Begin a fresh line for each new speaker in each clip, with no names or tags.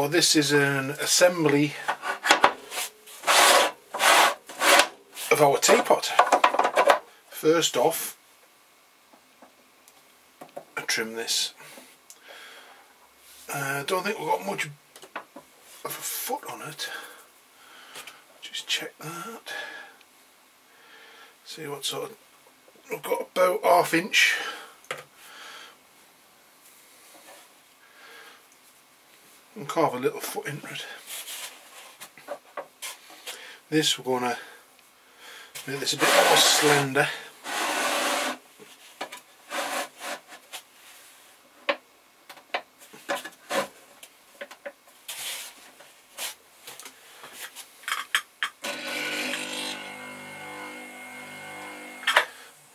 So this is an assembly of our teapot. First off, I trim this. I don't think we've got much of a foot on it. Just check that. See what sort of... We've got about 1/2 inch. And carve a little foot into it. This we're going to make this a bit more slender.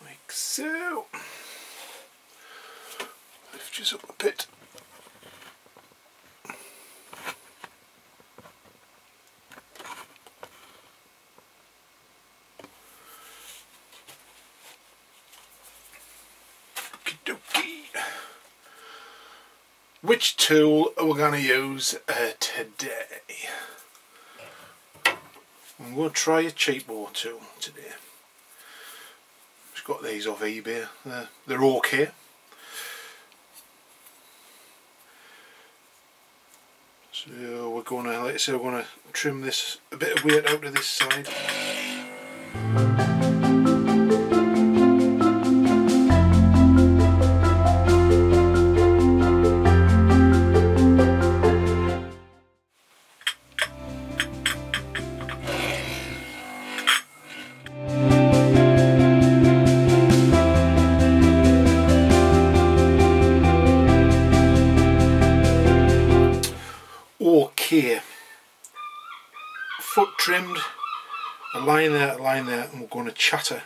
Like so. Lift this up a bit. Which tool are we going to use today? I'm going to try a cheap bore tool today. Just got these off eBay. They're okay. So we're going to, like I said, we're going to trim this a bit of weight out of this side. Okay, foot trimmed, a line there, and we're going to chatter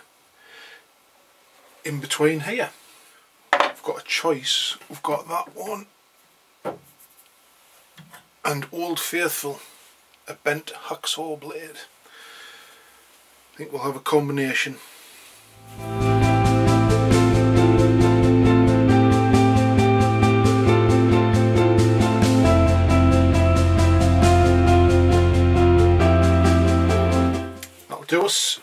in between here. We've got a choice. We've got that one and Old Faithful, a bent hacksaw blade. I think we'll have a combination. Do us.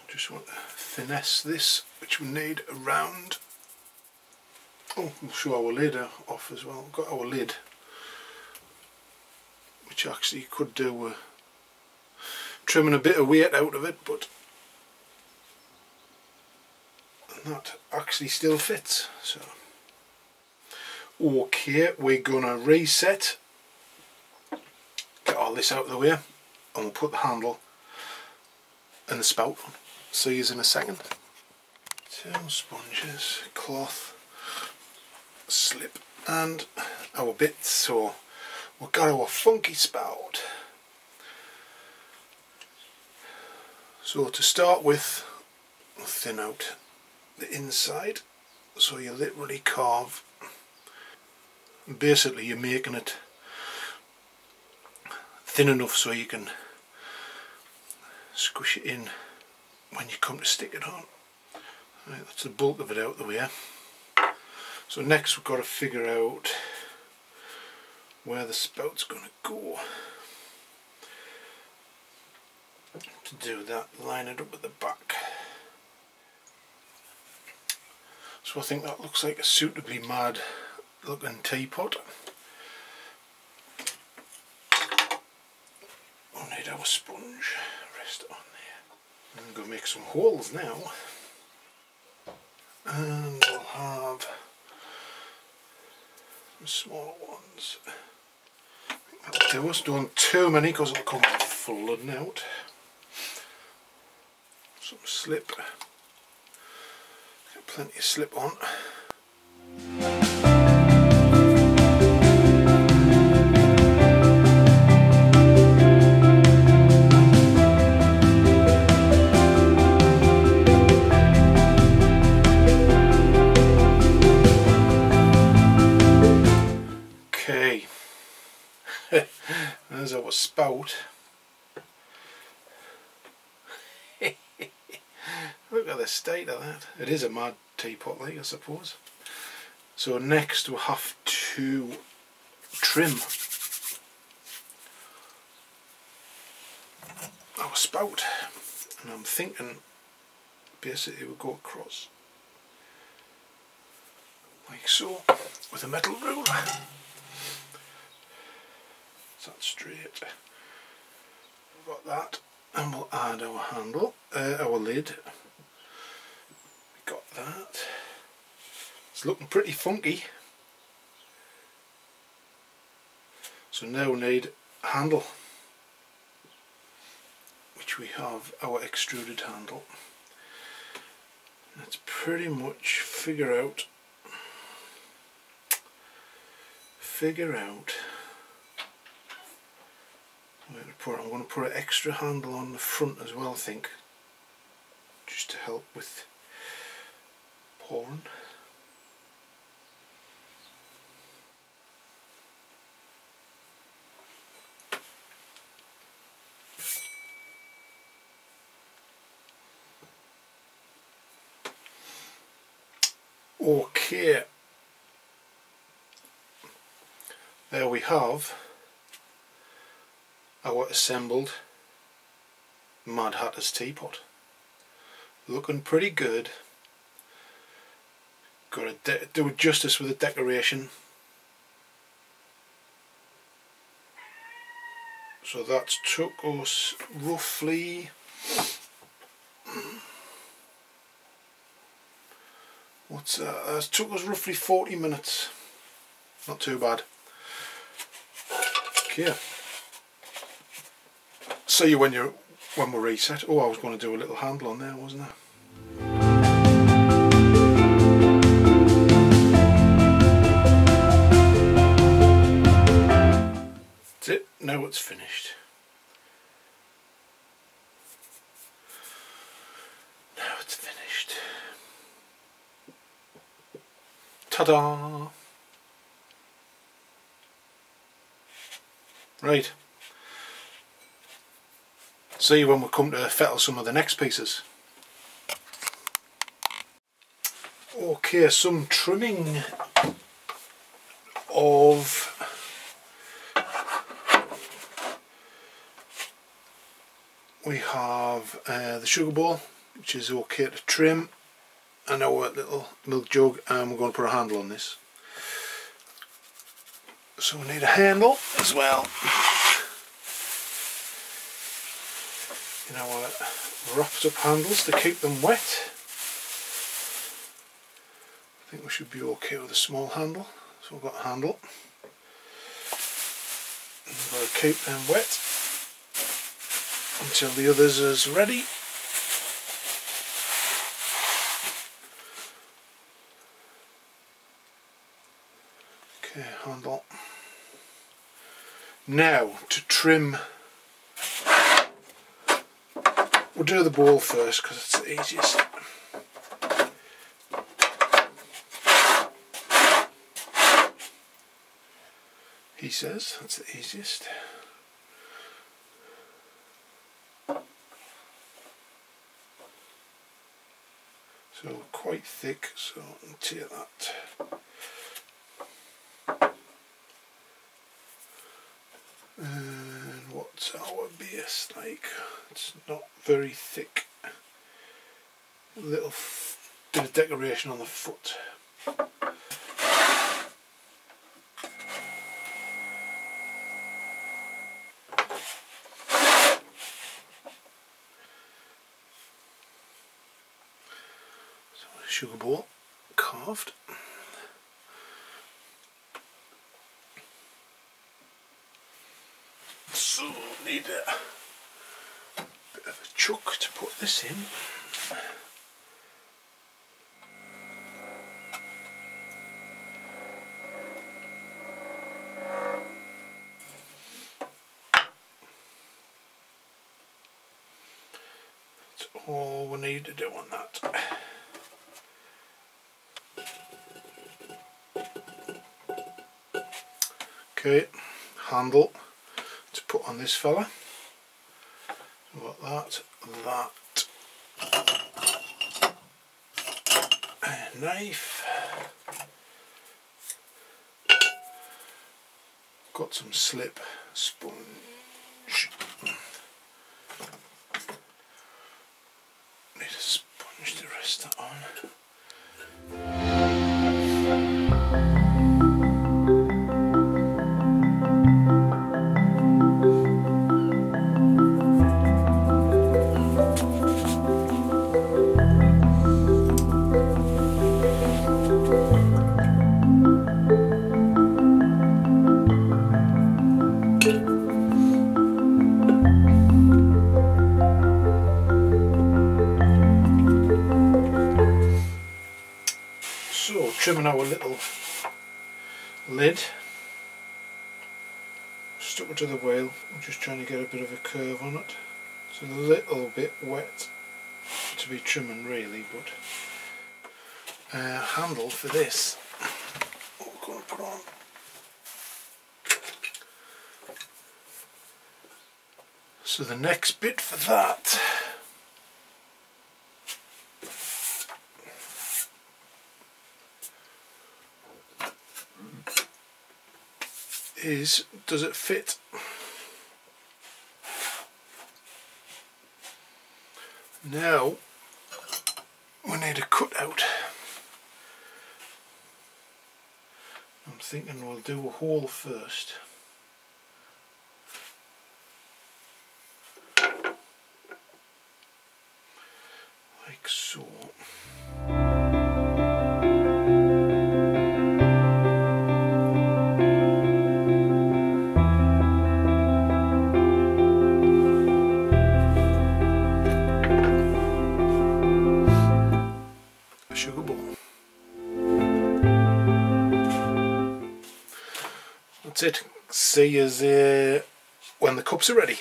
Just want to finesse this, which we need around. Oh, we'll show our lid off as well. We've got our lid, which actually you could do with trimming a bit of weight out of it, but that actually still fits. So. Okay, we're gonna reset, get all this out of the way, and we'll put the handle and the spout on. See you in a second. 2 sponges, cloth, slip, and our bits. So we've got our funky spout. So to start with, we'll thin out the inside, so you literally carve. Basically you're making it thin enough so you can squish it in when you come to stick it on. Right, that's the bulk of it out the way. So next we've got to figure out where the spout's going to go. To do that, line it up with the back. So I think that looks like a suitably mad looking teapot. We'll need our sponge, rest it on there. I'm going to make some holes now, and we'll have some smaller ones. I think that'll do us. Don't want too many because it'll come flooding out. Some slip, get plenty of slip on. There's our spout. Look at the state of that. It is a mad teapot, like, I suppose. So next we'll have to trim our spout, and I'm thinking basically we'll go across like so with a metal ruler. So that's straight. We've got that, and we'll add our handle, our lid. We got that. It's looking pretty funky. So now we need a handle, which we have our extruded handle. Let's pretty much figure out where to put it. I'm going to put an extra handle on the front as well, I think, just to help with pouring. Okay, there we have our assembled Mad Hatter's teapot. Looking pretty good. Got to do it justice with the decoration. So that's took us roughly that took us roughly 40 minutes. Not too bad. Okay. See you when we reset. Oh, I was going to do a little handle on there, wasn't I? That's it. Now it's finished. Now it's finished. Ta-da! Right. See you when we come to fettle some of the next pieces. Okay, some trimming of we have the sugar bowl, which is okay to trim, and our little milk jug, and we're going to put a handle on this. So we need a handle as well. You know, wrapped up handles to keep them wet. I think we should be okay with a small handle. So we've got a handle. And we've got to keep them wet until the others is ready. Okay, handle. Now to trim. We'll do the bowl first because it's the easiest. He says that's the easiest. So quite thick, so I'll tear that. And what's our base like? It's not very thick. A little bit of decoration on the foot. So a sugar bowl carved. So need a bit of a chuck to put this in. That's all we need to do on that. Okay, handle to put on this fella. We've got that, a knife. Got some slip sponge. Need a sponge to rest that on. So, trimming our little lid, stuck it to the wheel. I'm just trying to get a bit of a curve on it. It's a little bit wet to be trimming really, but handle for this what we're going to put on. So the next bit for that is, does it fit? Now we need a cutout. I'm thinking we'll do a hole first. Like so. That's it. See you when the cups are ready.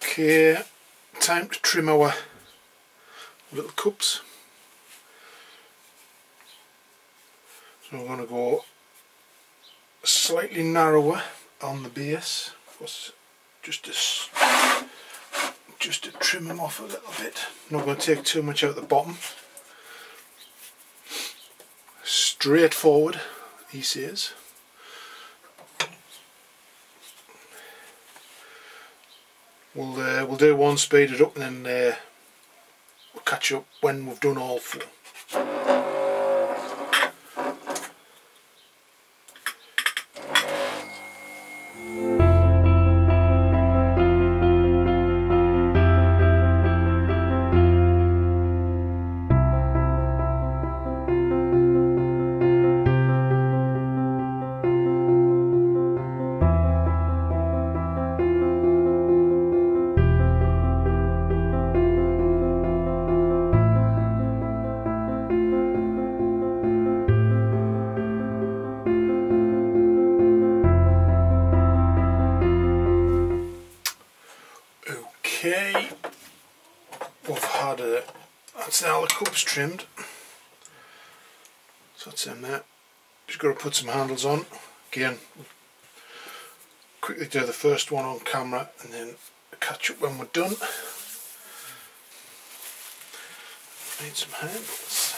Okay, time to trim our little cups. So I'm going to go slightly narrower on the base, just to trim them off a little bit. Not going to take too much out the bottom. Straightforward, he says. We'll do one, speed it up, and then we'll catch up when we've done all four. Okay, we've had that's now the cups trimmed, so that's in there. Just got to put some handles on. Again, quickly do the first one on camera and then catch up when we're done. Need some handles.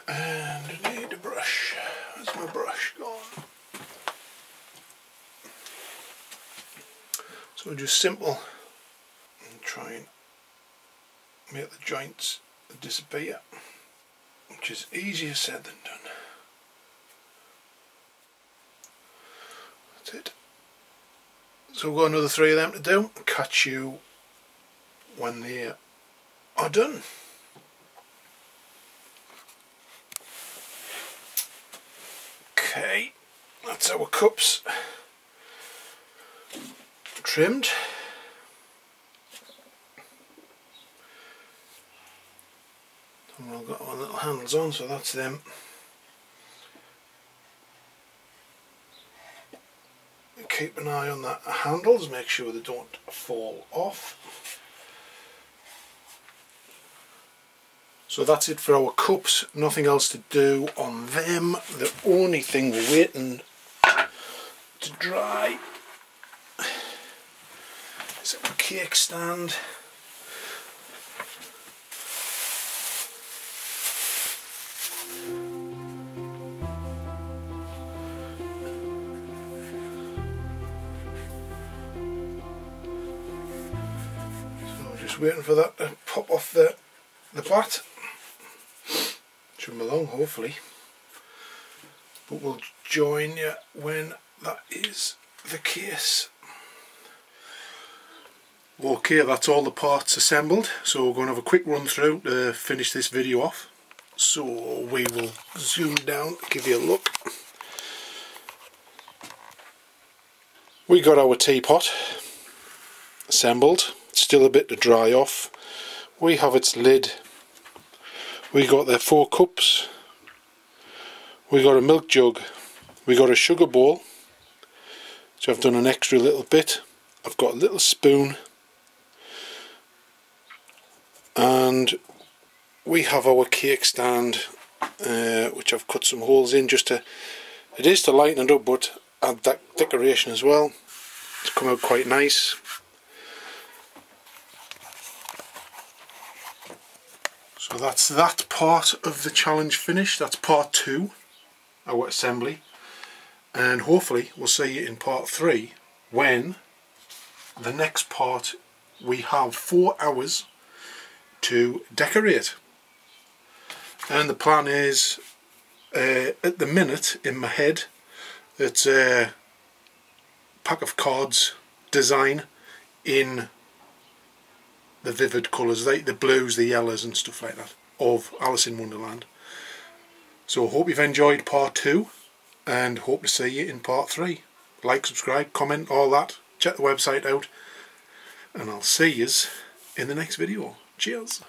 And I need a brush. Where's my brush gone? So just simple and try and make the joints disappear, which is easier said than done. That's it. So we've got another 3 of them to do. Catch you when they are done. Okay, that's our cups trimmed. And we've got our little handles on, so that's them. Keep an eye on the handles, make sure they don't fall off. So that's it for our cups, nothing else to do on them. The only thing we're waiting to dry is our cake stand. Waiting for that to pop off the plat. Shouldn't be long, hopefully, but we'll join you when that is the case. Okay, that's all the parts assembled, so we're going to have a quick run through to finish this video off. So we will zoom down, give you a look. We got our teapot assembled. Still a bit to dry off. We have its lid. We got the 4 cups. We got a milk jug. We got a sugar bowl. So I've done an extra little bit. I've got a little spoon. And we have our cake stand, which I've cut some holes in just to, it is to lighten it up, but add that decoration as well. It's come out quite nice. So that's that part of the challenge finished. That's part 2, our assembly, and hopefully we'll see you in part 3 when the next part we have 4 hours to decorate. And the plan is, at the minute in my head, it's a pack of cards design in the vivid colours, the blues, the yellows and stuff like that of Alice in Wonderland. So I hope you've enjoyed part 2 and hope to see you in part 3. Like, subscribe, comment, all that. Check the website out and I'll see yous in the next video. Cheers!